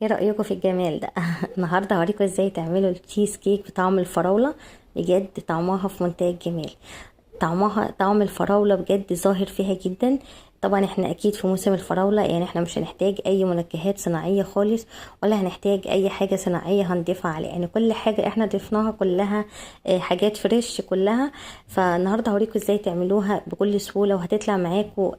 ايه رأيكم في الجمال ده؟ النهارده هوريكم ازاي تعملوا التشيز كيك بطعم الفراولة. بجد طعمها في منتهى الجمال. طعم الفراولة بجد ظاهر فيها جدا. طبعا احنا اكيد في موسم الفراولة، يعني احنا مش هنحتاج اي منكهات صناعية خالص، ولا هنحتاج اي حاجة صناعية هنضيفها عليه. يعني كل حاجة احنا ضفناها كلها حاجات فريش كلها. فالنهاردة هوريكم ازاي تعملوها بكل سهولة، وهتطلع معاكم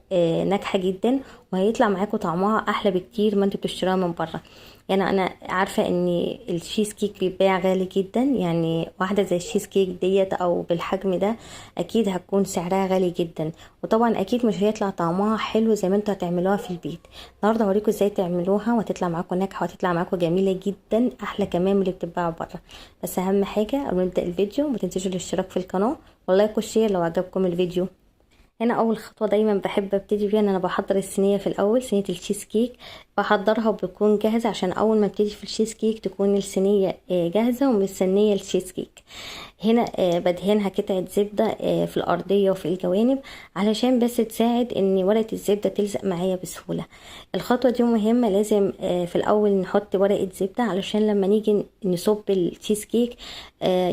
ناجحة جدا، وهيطلع معاكم طعمها احلى بكتير ما انتوا بتشتروها من بره. يعني انا عارفه ان الشيز كيك بيتباع غالي جدا، يعني واحده زي الشيز كيك ديت او بالحجم ده اكيد هتكون سعرها غالي جدا، وطبعا اكيد مش هيطلع طعمها حلو زي ما انتوا هتعملوها في البيت. النهارده هوريكم ازاي تعملوها وهتطلع معاكم ناجحه، وهتطلع معاكم جميله جدا، احلى كمان من اللي بتتباع بره. بس اهم حاجه قبل ما نبدا الفيديو ما تنسوش الاشتراك في القناه واللايك والشير لو عجبكم الفيديو. هنا اول خطوه دايما بحب ابتدي بيها ان انا بحضر الصينيه في الاول، صينيه التشيز كيك. بحضرها وبتكون جاهزه عشان اول ما ابتدي في التشيز كيك تكون الصينيه جاهزه ومستنيه التشيز كيك. هنا بدهنها قطعه زبده في الارضيه وفي الجوانب، علشان بس تساعد ان ورقه الزبده تلزق معايا بسهوله. الخطوه دي مهمه، لازم في الاول نحط ورقه زبده علشان لما نيجي نصب التشيز كيك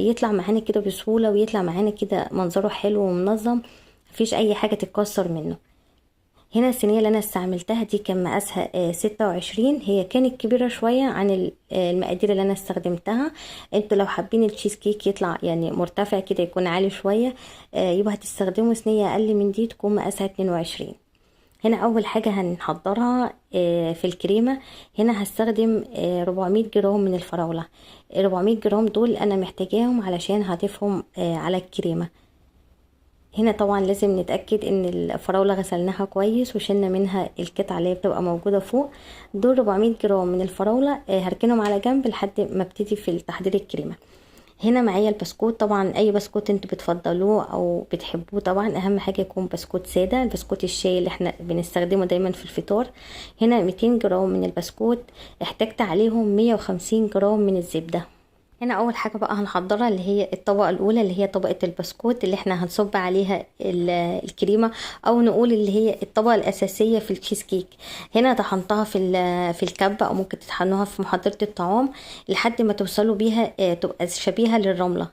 يطلع معانا كده بسهوله، ويطلع معانا كده منظره حلو ومنظم، مفيش اي حاجة تتكسر منه. هنا الصينية اللي انا استعملتها دي كان مقاسها 26، هي كانت كبيرة شوية عن المقادير اللي انا استخدمتها. انتوا لو حابين التشيز كيك يطلع يعني مرتفع كده يكون عالي شوية، يبقى هتستخدموا صينية اقل من دي تكون مقاسها 22. هنا اول حاجة هنحضرها في الكريمة. هنا هستخدم 400 جرام من الفراولة. 400 جرام دول انا محتاجاهم علشان هضيفهم على الكريمة. هنا طبعا لازم نتأكد ان الفراولة غسلناها كويس وشلنا منها القطعة اللي هي بتبقى موجودة فوق. دول 400 جرام من الفراولة هركنهم على جنب لحد ما ابتدي في تحضير الكريمة. هنا معايا البسكوت، طبعا اي بسكوت انتوا بتفضلوه او بتحبوه، طبعا اهم حاجة يكون بسكوت سادة، البسكوت الشاي اللي احنا بنستخدمه دايما في الفطار. هنا 200 جرام من البسكوت، احتجت عليهم 150 جرام من الزبدة. هنا اول حاجه بقى هنحضرها اللي هي الطبقه الاولى، اللي هي طبقه البسكوت اللي احنا هنصب عليها الكريمه، او نقول اللي هي الطبقه الاساسيه في التشيز كيك. هنا طحنتها في الكبه، او ممكن تطحنوها في محضره الطعام لحد ما توصلوا بيها تبقى شبيهه للرمله.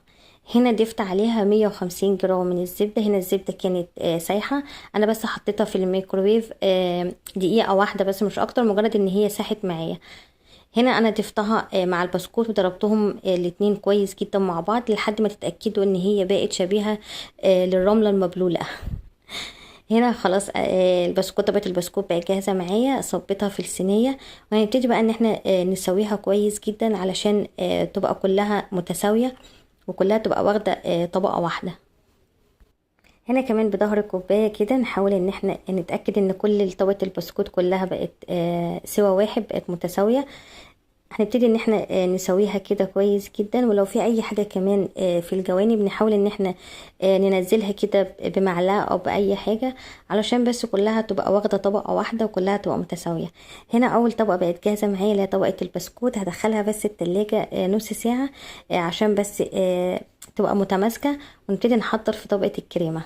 هنا ضفت عليها 150 جرام من الزبدة. هنا الزبدة كانت سايحة، انا بس حطيتها في الميكروويف دقيقة واحدة بس مش اكتر، مجرد ان هي ساحت معايا. هنا انا ضفتها مع البسكوت وضربتهم الاتنين كويس جدا مع بعض لحد ما تتأكدوا ان هي بقت شبيهة للرملة المبلولة. هنا خلاص طبقة البسكوت بقت جاهزة معايا، صبيتها في الصينية، وهنبتدي بقى ان احنا نسويها كويس جدا علشان تبقى كلها متساوية، وكلها تبقى واخدة طبقة واحدة. هنا كمان بظهر الكوباية كده نحاول ان احنا نتأكد ان كل طبقة البسكوت كلها بقت سوا واحد، بقت متساوية. هنبتدي ان احنا نسويها كده كويس جدا، ولو في اي حاجة كمان في الجوانب نحاول ان احنا ننزلها كده بمعلقة او باي حاجة، علشان بس كلها تبقى واخدة طبقة واحدة وكلها تبقى متساوية. هنا اول طبقة بقت جاهزة معايا اللي هي طبقة البسكوت، هدخلها بس التلاجة نص ساعة عشان بس تبقى متماسكة، ونبتدي نحضر في طبقة الكريمة.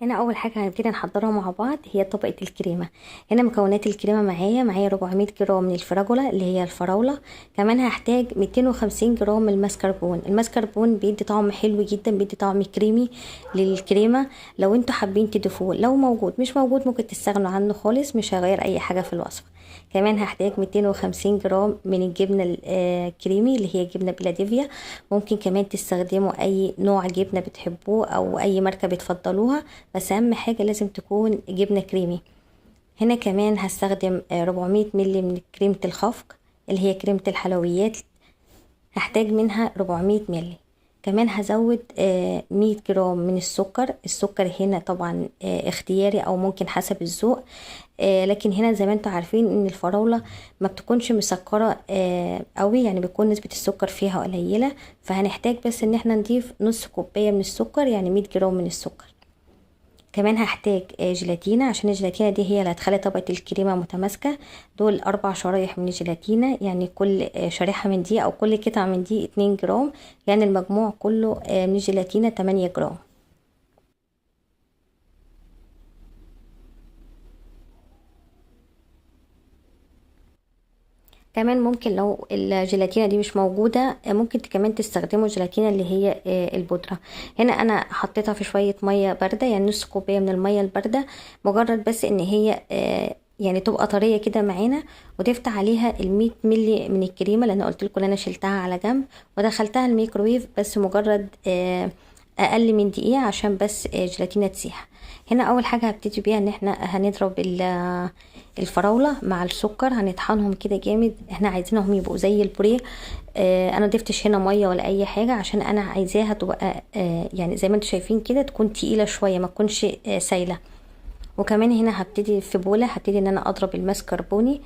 هنا اول حاجه هنبتدي نحضرها مع بعض هي طبقه الكريمه. هنا مكونات الكريمه معايا 400 جرام من الفراوله اللي هي الفراوله. كمان هحتاج 250 جرام من المسكربون. المسكربون بيدي طعم حلو جدا، بيدي طعم كريمي للكريمه. لو انتوا حابين تضيفوه، لو موجود، مش موجود ممكن تستغنوا عنه خالص، مش هيغير اي حاجه في الوصفه. كمان هحتاج 250 جرام من الجبنه الكريمي اللي هي جبنه بلاديفيا. ممكن كمان تستخدموا اي نوع جبنه بتحبوه او اي ماركه بتفضلوها، بس اهم حاجة لازم تكون جبنة كريمي. هنا كمان هستخدم 400 ملي من كريمة الخفق اللي هي كريمة الحلويات، هحتاج منها 400 ملي. كمان هزود 100 جرام من السكر. السكر هنا طبعا اختياري او ممكن حسب الذوق، لكن هنا زي ما انتوا عارفين ان الفراولة ما بتكونش مسكرة قوي، يعني بيكون نسبة السكر فيها قليلة، فهنحتاج بس ان احنا نضيف نص كوباية من السكر، يعني 100 جرام من السكر. كمان هحتاج جيلاتينا، عشان الجيلاتينا دي هي اللي هتخلي طبقة الكريمة متماسكة. دول 4 شرايح من الجيلاتينا، يعني كل شريحة من دي او كل قطعة من دي 2 جرام، يعني المجموع كله من الجيلاتينا 8 جرام. كمان ممكن لو الجيلاتينة دي مش موجودة ممكن كمان تستخدموا جيلاتينة اللي هي البودرة. هنا انا حطيتها في شوية مية باردة، يعني نص كوباية من المية الباردة، مجرد بس ان هي يعني تبقى طرية كده معانا. وضفت عليها 100 ملي من الكريمة، لان قلت لكم انا شلتها على جنب ودخلتها الميكروويف بس مجرد اقل من دقيقة عشان بس جيلاتينة تسيح. هنا اول حاجة هبتدي بيها ان احنا هنضرب الفراولة مع السكر، هنطحنهم كده جامد. احنا عايزينهم يبقوا زي البوريه. انا ضفتش هنا مية ولا اي حاجة عشان انا عايزاها تبقى يعني زي ما انتم شايفين كده تكون تقيلة شوية، ما تكونش سايلة. وكمان هنا هبتدي في بولة هبتدي ان انا اضرب الماسكربوني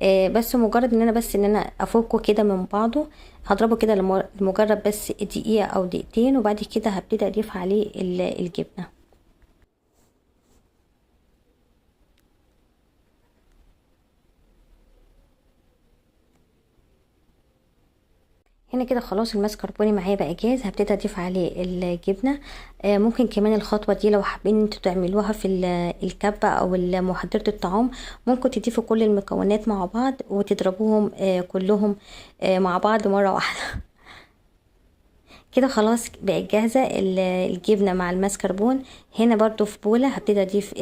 بس مجرد ان انا افكه كده من بعضه. هضربه كده لمجرد بس دقيقة او دقيقتين، وبعد كده هبتدي اضيف عليه الجبنة. هنا كده خلاص الماسكربوني معايا بقى جاهز، هبتدي اضيف عليه الجبنه. ممكن كمان الخطوه دي لو حابين انتوا تعملوها في الكبه او محضره الطعام، ممكن تضيفوا كل المكونات مع بعض وتضربوهم كلهم مع بعض مره واحده. كده خلاص بقت جاهزه الجبنه مع الماسكربون. هنا برضو في بوله هبتدي اضيف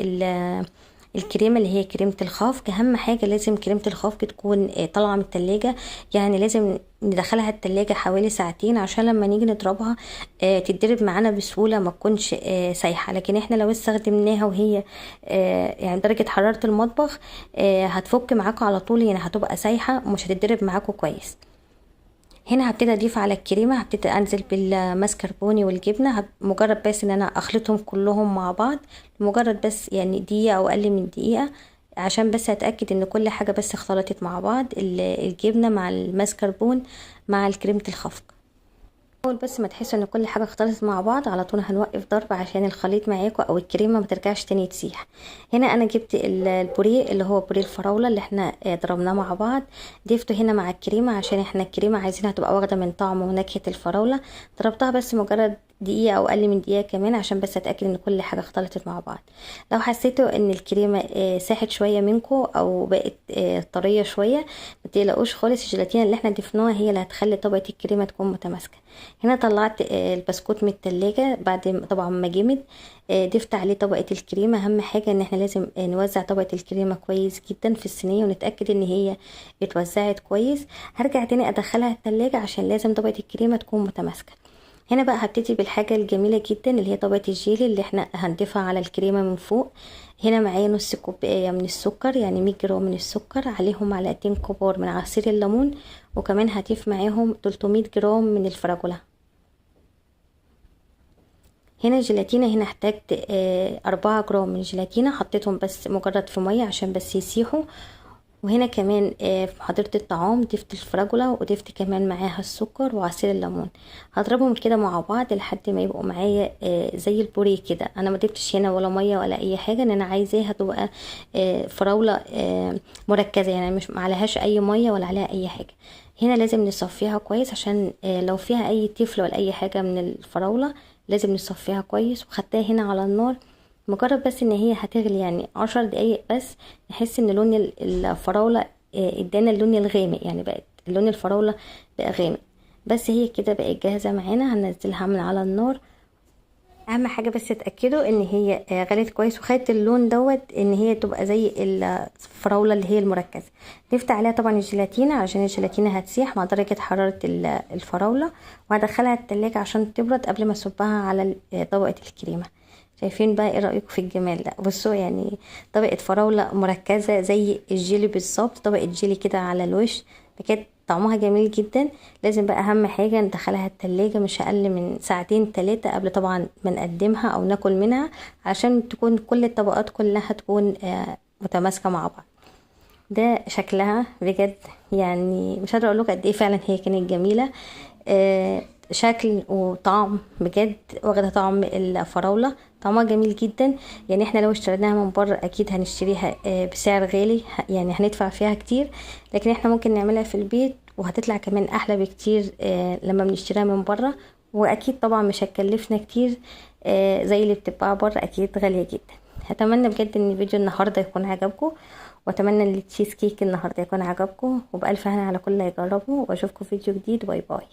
الكريمه اللي هي كريمه الخفق. اهم حاجه لازم كريمه الخفق تكون طالعه من التلاجة، يعني لازم ندخلها التلاجة حوالي ساعتين عشان لما نيجي نضربها تتضرب معانا بسهوله، ما تكونش سايحه. لكن احنا لو استخدمناها وهي يعني درجه حراره المطبخ هتفك معاكم على طول، يعني هتبقى سايحه ومش هتتضرب معاكم كويس. هنا هبتدي اضيف على الكريمه، هبتدي انزل بالماسكربوني والجبنه، مجرد بس ان انا اخلطهم كلهم مع بعض مجرد بس يعني دقيقه او اقل من دقيقه، عشان بس اتاكد ان كل حاجه بس اختلطت مع بعض، الجبنه مع الماسكربون مع الكريمه الخفق. اول بس ما تحسوا ان كل حاجه اختلطت مع بعض على طول هنوقف ضرب عشان الخليط معاكم او الكريمه ما ترجعش تاني تسيح. هنا انا جبت البوريه اللي هو بوريه الفراوله اللي احنا ضربناه مع بعض، ضفته هنا مع الكريمه عشان احنا الكريمه عايزينها تبقى واخده من طعم ونكهه الفراوله. ضربتها بس مجرد دقيقة او اقل من دقيقة كمان عشان بس اتأكد ان كل حاجة اختلطت مع بعض. لو حسيتوا ان الكريمة ساحت شوية منكم او بقت طرية شوية، متقلقوش خالص، الجيلاتين اللي احنا ضفناها هي اللي هتخلي طبقة الكريمة تكون متماسكة. هنا طلعت البسكوت من التلاجة بعد طبعا ما جمد، ضفت عليه طبقة الكريمة. اهم حاجة ان احنا لازم نوزع طبقة الكريمة كويس جدا في الصينية ونتأكد ان هي اتوزعت كويس. هرجع تاني ادخلها التلاجة عشان لازم طبقة الكريمة تكون متماسكة. هنا بقى هبتدي بالحاجة الجميلة جدا اللي هي طبقة الجيلي اللي احنا هنضيفها على الكريمة من فوق. هنا معايا نص كوباية من السكر، يعني 100 جرام من السكر، عليهم معلقتين كبار من عصير الليمون، وكمان هضيف معاهم 300 جرام من الفراولة. هنا الجيلاتينة، هنا احتاجت 4 جرام من الجيلاتينة، حطيتهم بس مجرد في مية عشان بس يسيحوا. وهنا كمان في محضرة الطعام ضفت الفراولة وضفت كمان معاها السكر وعصير الليمون. هضربهم كده مع بعض لحد ما يبقوا معايا زي البوريه كده. انا ما ضفتش هنا ولا ميه ولا اي حاجه، ان انا عايزاها تبقى فراوله مركزه، يعني مش معلهاش اي ميه ولا عليها اي حاجه. هنا لازم نصفيها كويس عشان لو فيها اي تفل ولا اي حاجه من الفراوله لازم نصفيها كويس. وخدتها هنا على النار مجرد بس ان هي هتغلي يعني 10 دقايق بس، نحس ان لون الفراولة ادانا اللون الغامق، يعني بقت لون الفراولة بقى غامق. بس هي كده بقت جاهزة معانا، هننزلها من على النار. اهم حاجة بس تأكدوا ان هي غلت كويس وخدت اللون دوت، ان هي تبقى زي الفراولة اللي هي المركزة. ضفت عليها طبعا الجيلاتينة عشان الجيلاتينة هتسيح مع درجة حرارة الفراولة، وهدخلها التلاجة عشان تبرد قبل ما اصبها على طبقة الكريمة. شايفين بقى ايه رأيكم في الجمال ده؟ بصوا يعني طبقة فراولة مركزة زي الجيلي بالظبط، طبقة جيلي كده على الوش، بجد طعمها جميل جدا. لازم بقى اهم حاجة ندخلها التلاجة مش اقل من ساعتين 3 قبل طبعا ما نقدمها او ناكل منها، عشان تكون كل الطبقات كلها تكون متماسكة مع بعض. ده شكلها بجد، يعني مش قادره اقول لكم قد ايه فعلا هي كانت جميله. شكل وطعم بجد واخده طعم الفراوله، طعمها جميل جدا. يعني احنا لو اشتريناها من بره اكيد هنشتريها بسعر غالي، يعني هندفع فيها كتير، لكن احنا ممكن نعملها في البيت وهتطلع كمان احلى بكتير لما بنشتريها من بره. واكيد طبعا مش هتكلفنا كتير زي اللي بتتباع بره، اكيد غاليه جدا. اتمنى بجد ان فيديو النهارده يكون عجبكم، واتمنى ان التشيز كيك النهارده يكون عجبكم، وبألف هنا على كل اللي هيجربه، واشوفكم في فيديو جديد. باي باي.